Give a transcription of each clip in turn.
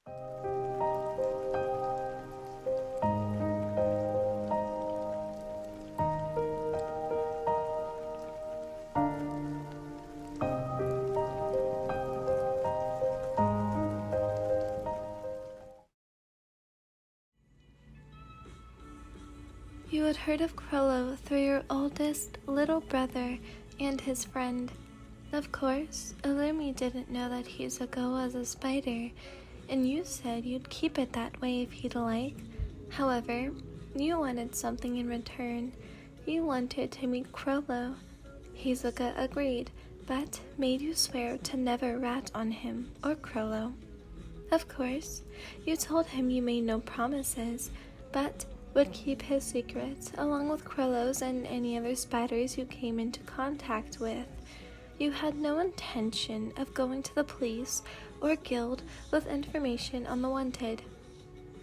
You had heard of Chrollo through your oldest little brother and his friend. Of course, Illumi didn't know that Hisoka was a spider, and you said you'd keep it that way if he'd like. However, you wanted something in return. You wanted to meet Chrollo. Hisoka agreed, but made you swear to never rat on him or Chrollo. Of course, you told him you made no promises, but would keep his secrets, along with Chrollo's and any other spiders you came into contact with. You had no intention of going to the police or guild with information on the wanted.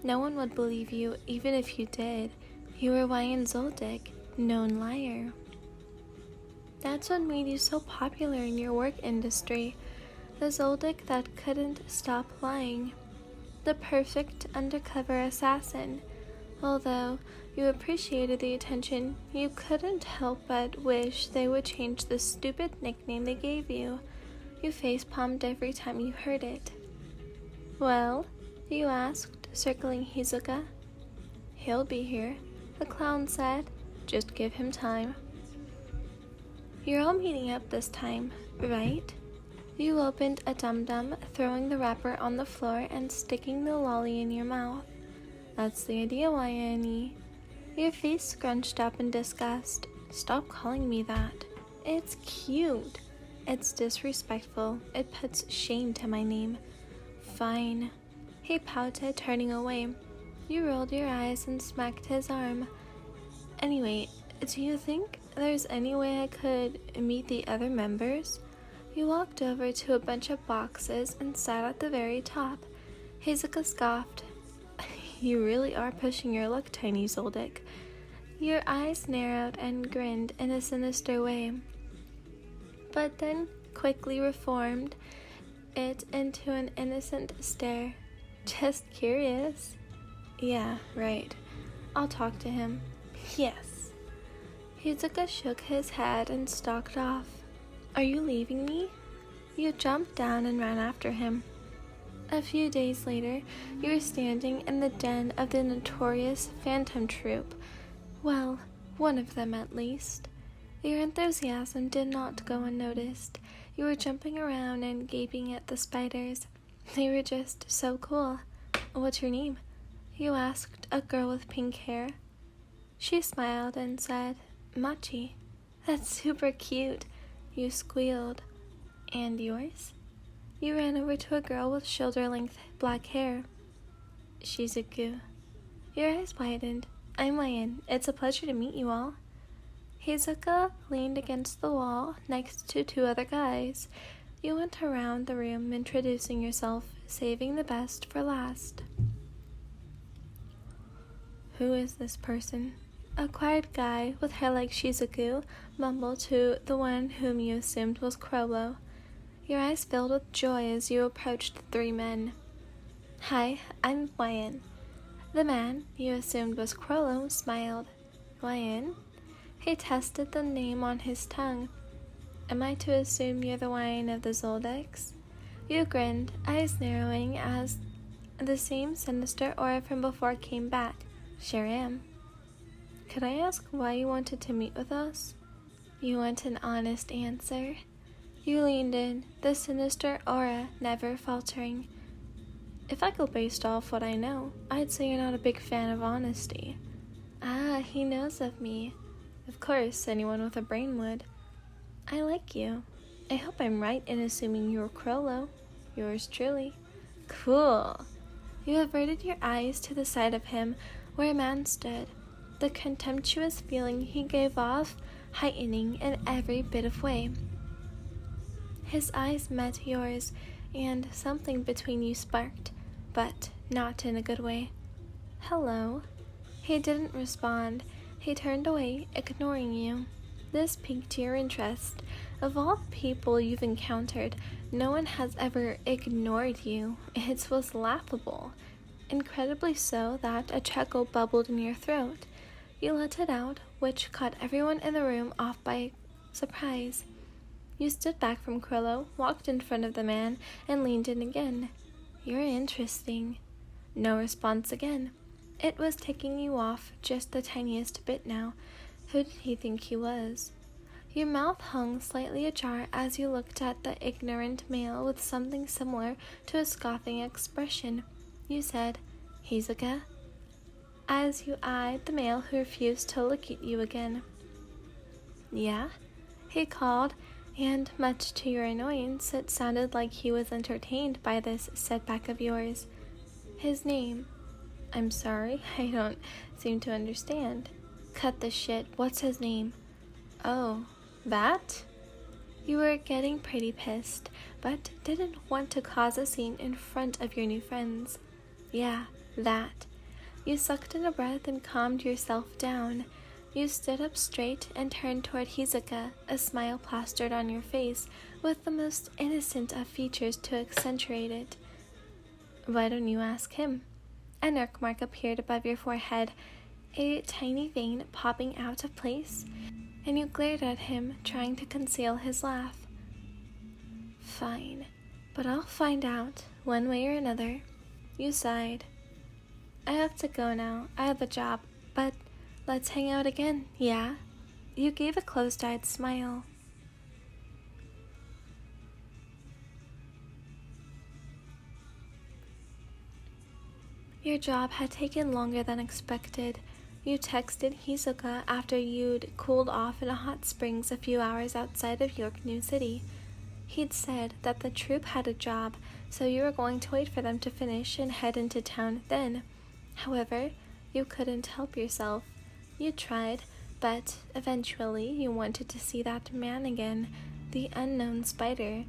No one would believe you, even if you did. You were Zoldyck, known liar. That's what made you so popular in your work industry. The Zoldyck that couldn't stop lying. The perfect undercover assassin. Although you appreciated the attention, you couldn't help but wish they would change the stupid nickname they gave you. You face-palmed every time you heard it. Well, you asked, circling Hisoka. He'll be here, the clown said. Just give him time. You're all meeting up this time, right? You opened a dum-dum, throwing the wrapper on the floor and sticking the lolly in your mouth. That's the idea, YNE. Your face scrunched up in disgust. Stop calling me that. It's cute. It's disrespectful. It puts shame to my name. Fine. He pouted, turning away. You rolled your eyes and smacked his arm. Anyway, do you think there's any way I could meet the other members? You walked over to a bunch of boxes and sat at the very top. Hisoka scoffed. You really are pushing your luck, tiny Zoldyck. Your eyes narrowed and grinned in a sinister way, but then quickly reformed it into an innocent stare. Just curious. Yeah, right. I'll talk to him. Yes. Hisoka shook his head and stalked off. Are you leaving me? You jumped down and ran after him. A few days later, you were standing in the den of the notorious Phantom Troupe. Well, one of them at least. Your enthusiasm did not go unnoticed. You were jumping around and gaping at the spiders. They were just so cool. What's your name? You asked a girl with pink hair. She smiled and said, Machi. That's super cute. You squealed. And yours? You ran over to a girl with shoulder-length black hair. Shizuku. Your eyes widened. I'm Mayan. It's a pleasure to meet you all. Hisoka leaned against the wall next to two other guys. You went around the room introducing yourself, saving the best for last. Who is this person? A quiet guy with hair like Shizuku mumbled to the one whom you assumed was Chrollo. Your eyes filled with joy as you approached the three men. Hi, I'm Mayan. The man you assumed was Chrollo smiled. Mayan? He tested the name on his tongue. Am I to assume you're the Mayan of the Zoldycks? You grinned, eyes narrowing as the same sinister aura from before came back. Sure am. Could I ask why you wanted to meet with us? You want an honest answer? You leaned in, the sinister aura never faltering. If I go based off what I know, I'd say you're not a big fan of honesty. Ah, he knows of me. Of course, anyone with a brain would. I like you. I hope I'm right in assuming you're Chrollo. Yours truly. Cool. You averted your eyes to the side of him where a man stood, the contemptuous feeling he gave off heightening in every bit of way. His eyes met yours, and something between you sparked, but not in a good way. Hello. He didn't respond. He turned away, ignoring you. This piqued your interest. Of all the people you've encountered, no one has ever ignored you. It was laughable. Incredibly so that a chuckle bubbled in your throat. You let it out, which caught everyone in the room off by surprise. You stood back from Chrollo, walked in front of the man, and leaned in again. "You're interesting." No response again. It was ticking you off just the tiniest bit now. Who did he think he was? Your mouth hung slightly ajar as you looked at the ignorant male with something similar to a scoffing expression. You said, "Hīzaka," as you eyed the male who refused to look at you again. "Yeah?" he called, and much to your annoyance, it sounded like he was entertained by this setback of yours. "His name?" "I'm sorry, I don't seem to understand." "Cut the shit. What's his name?" "Oh, that?" You were getting pretty pissed, but didn't want to cause a scene in front of your new friends. "Yeah, that." You sucked in a breath and calmed yourself down. You stood up straight and turned toward Hīzaka, a smile plastered on your face, with the most innocent of features to accentuate it. "Why don't you ask him?" An irk mark appeared above your forehead, a tiny vein popping out of place, and you glared at him, trying to conceal his laugh. "Fine, but I'll find out, one way or another." You sighed. "I have to go now. I have a job, but let's hang out again, yeah?" You gave a closed-eyed smile. Your job had taken longer than expected. You texted Hīzaka after you'd cooled off in a hot springs a few hours outside of York New City. He'd said that the troupe had a job, so you were going to wait for them to finish and head into town then. However, you couldn't help yourself. You tried, but eventually you wanted to see that man again, the unknown spider.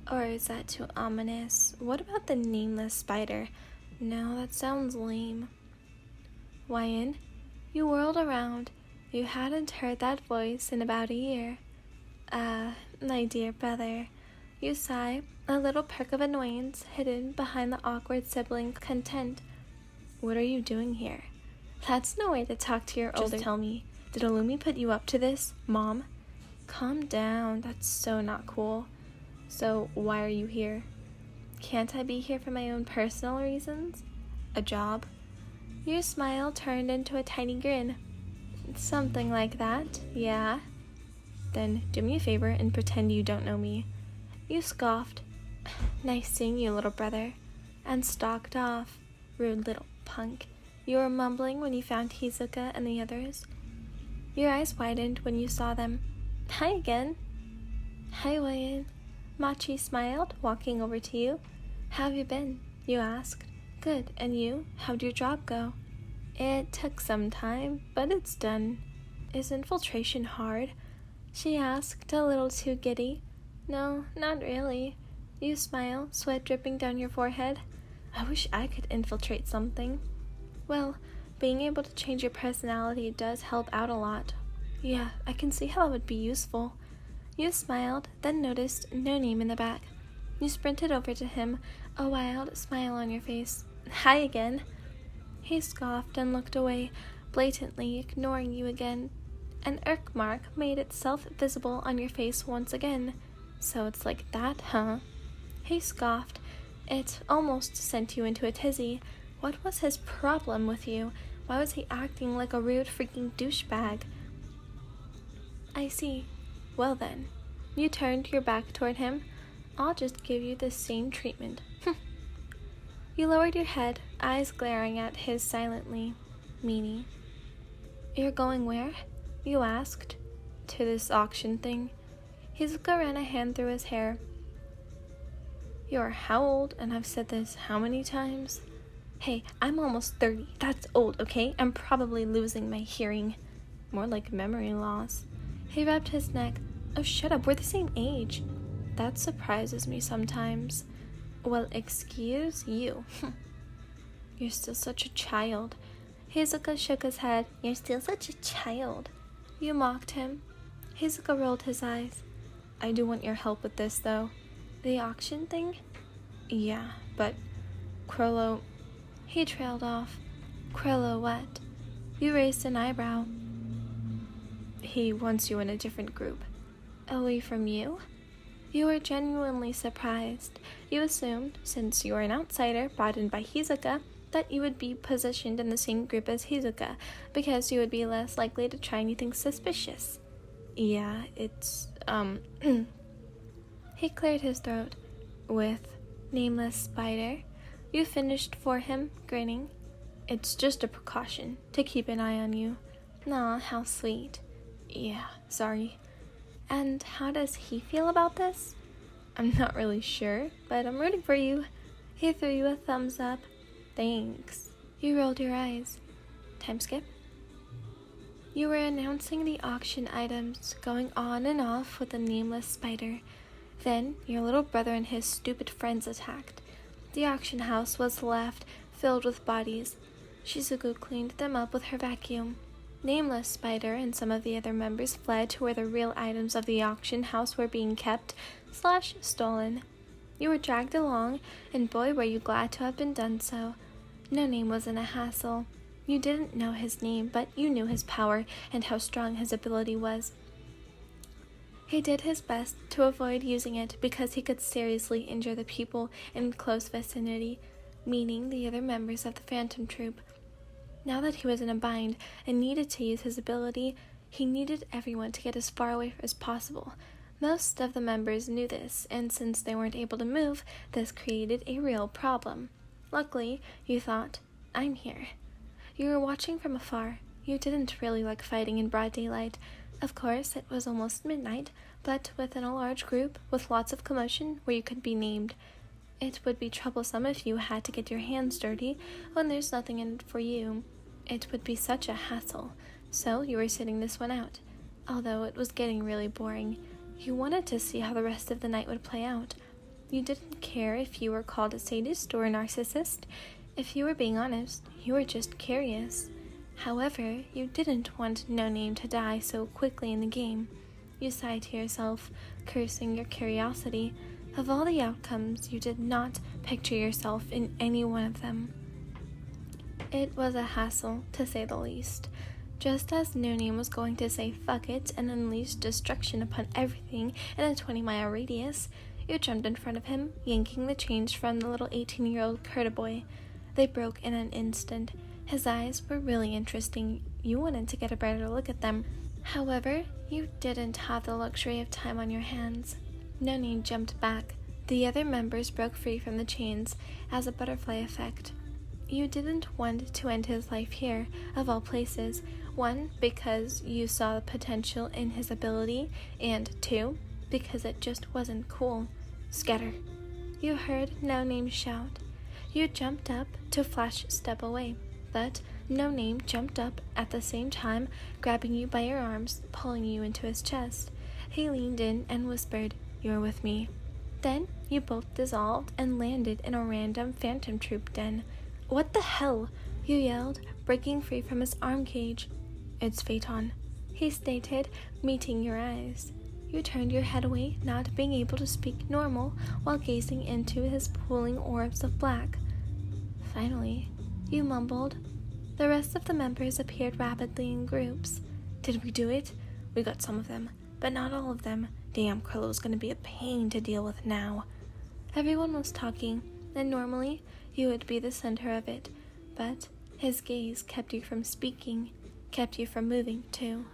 Or is that too ominous? What about the nameless spider? No, that sounds lame. Wyan, you whirled around. You hadn't heard that voice in about a year. My dear brother. You sigh, a little perk of annoyance hidden behind the awkward sibling content. What are you doing here? That's no way to talk to your older. Just tell me, did Illumi put you up to this, Mom? Calm down, that's so not cool. So why are you here? Can't I be here for my own personal reasons? A job? Your smile turned into a tiny grin. Something like that, yeah. Then do me a favor and pretend you don't know me. You scoffed. Nice seeing you, little brother. And stalked off. Rude little punk. You were mumbling when you found Hīzaka and the others. Your eyes widened when you saw them. Hi again. Hi, Wyan. Machi smiled, walking over to you. How have you been? You asked. Good, and you? How'd your job go? It took some time, but it's done. Is infiltration hard? She asked, a little too giddy. No, not really. You smile, sweat dripping down your forehead. I wish I could infiltrate something. Well, being able to change your personality does help out a lot. Yeah, I can see how that would be useful. You smiled, then noticed no name in the back. You sprinted over to him, a wild smile on your face. Hi again. He scoffed and looked away, blatantly ignoring you again. An irk mark made itself visible on your face once again. So it's like that, huh? He scoffed. It almost sent you into a tizzy. What was his problem with you? Why was he acting like a rude freaking douchebag? I see. Well then. You turned your back toward him. I'll just give you the same treatment. You lowered your head, eyes glaring at his silently. Meanie. You're going where? You asked. To this auction thing. Hīzaka ran a hand through his hair. You're how old? And I've said this how many times? Hey, I'm almost 30. That's old, okay? I'm probably losing my hearing. More like memory loss. He rubbed his neck. Oh, shut up. We're the same age. That surprises me sometimes. Well, excuse you. You're still such a child. Hīzaka shook his head. You're still such a child. You mocked him. Hīzaka rolled his eyes. I do want your help with this, though. The auction thing? Yeah, but Chrollo... He trailed off. Chrollo what? You raised an eyebrow. He wants you in a different group. Away from you? You were genuinely surprised. You assumed, since you were an outsider brought in by Hisoka, that you would be positioned in the same group as Hisoka, because you would be less likely to try anything suspicious. Yeah, it's, He cleared his throat. with Nameless spider. You finished for him, grinning. It's just a precaution, to keep an eye on you. Aw, how sweet. Yeah, sorry. And how does he feel about this? I'm not really sure, but I'm rooting for you. He threw you a thumbs up. Thanks. You rolled your eyes. Time skip? You were announcing the auction items, going on and off with the nameless spider. Then your little brother and his stupid friends attacked. The auction house was left filled with bodies. Shizuku cleaned them up with her vacuum. Nameless spider and some of the other members fled to where the real items of the auction house were being kept/stolen. You were dragged along, and boy were you glad to have been done so. No name wasn't a hassle. You didn't know his name, but you knew his power and how strong his ability was. He did his best to avoid using it because he could seriously injure the people in close vicinity, meaning the other members of the Phantom Troupe. Now that he was in a bind and needed to use his ability, he needed everyone to get as far away as possible. Most of the members knew this, and since they weren't able to move, this created a real problem. Luckily, you thought, I'm here. You were watching from afar. You didn't really like fighting in broad daylight. Of course, it was almost midnight, but within a large group, with lots of commotion, where you could be named. It would be troublesome if you had to get your hands dirty when there's nothing in it for you. It would be such a hassle, so you were sitting this one out. Although it was getting really boring, you wanted to see how the rest of the night would play out. You didn't care if you were called a sadist or a narcissist. If you were being honest, you were just curious. However, you didn't want No Name to die so quickly in the game. You sighed to yourself, cursing your curiosity. Of all the outcomes, you did not picture yourself in any one of them. It was a hassle, to say the least. Just as No Name was going to say fuck it and unleash destruction upon everything in a 20-mile radius, you jumped in front of him, yanking the change from the little 18-year-old Kurta boy. They broke in an instant. His eyes were really interesting. You wanted to get a better look at them. However, you didn't have the luxury of time on your hands. No Name jumped back. The other members broke free from the chains as a butterfly effect. You didn't want to end his life here, of all places. 1, because you saw the potential in his ability, and 2, because it just wasn't cool. Scatter. You heard No Name shout. You jumped up to flash step away, but No Name jumped up at the same time, grabbing you by your arms, pulling you into his chest. He leaned in and whispered, "You're with me." Then you both dissolved and landed in a random Phantom Troupe den. "What the hell?" you yelled, breaking free from his arm cage. "It's Feitan," he stated, meeting your eyes. You turned your head away, not being able to speak normal, while gazing into his pooling orbs of black. Finally, you mumbled. The rest of the members appeared rapidly in groups. "Did we do it? We got some of them, but not all of them. Damn, Chrollo's gonna be a pain to deal with now." Everyone was talking, and normally you would be the center of it, but his gaze kept you from speaking, kept you from moving too.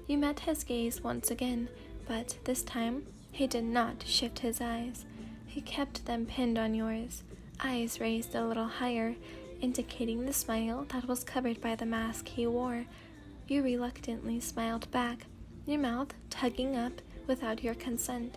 You met his gaze once again, but this time he did not shift his eyes. He kept them pinned on yours, eyes raised a little higher, indicating the smile that was covered by the mask he wore. You reluctantly smiled back, your mouth tugging up without your consent.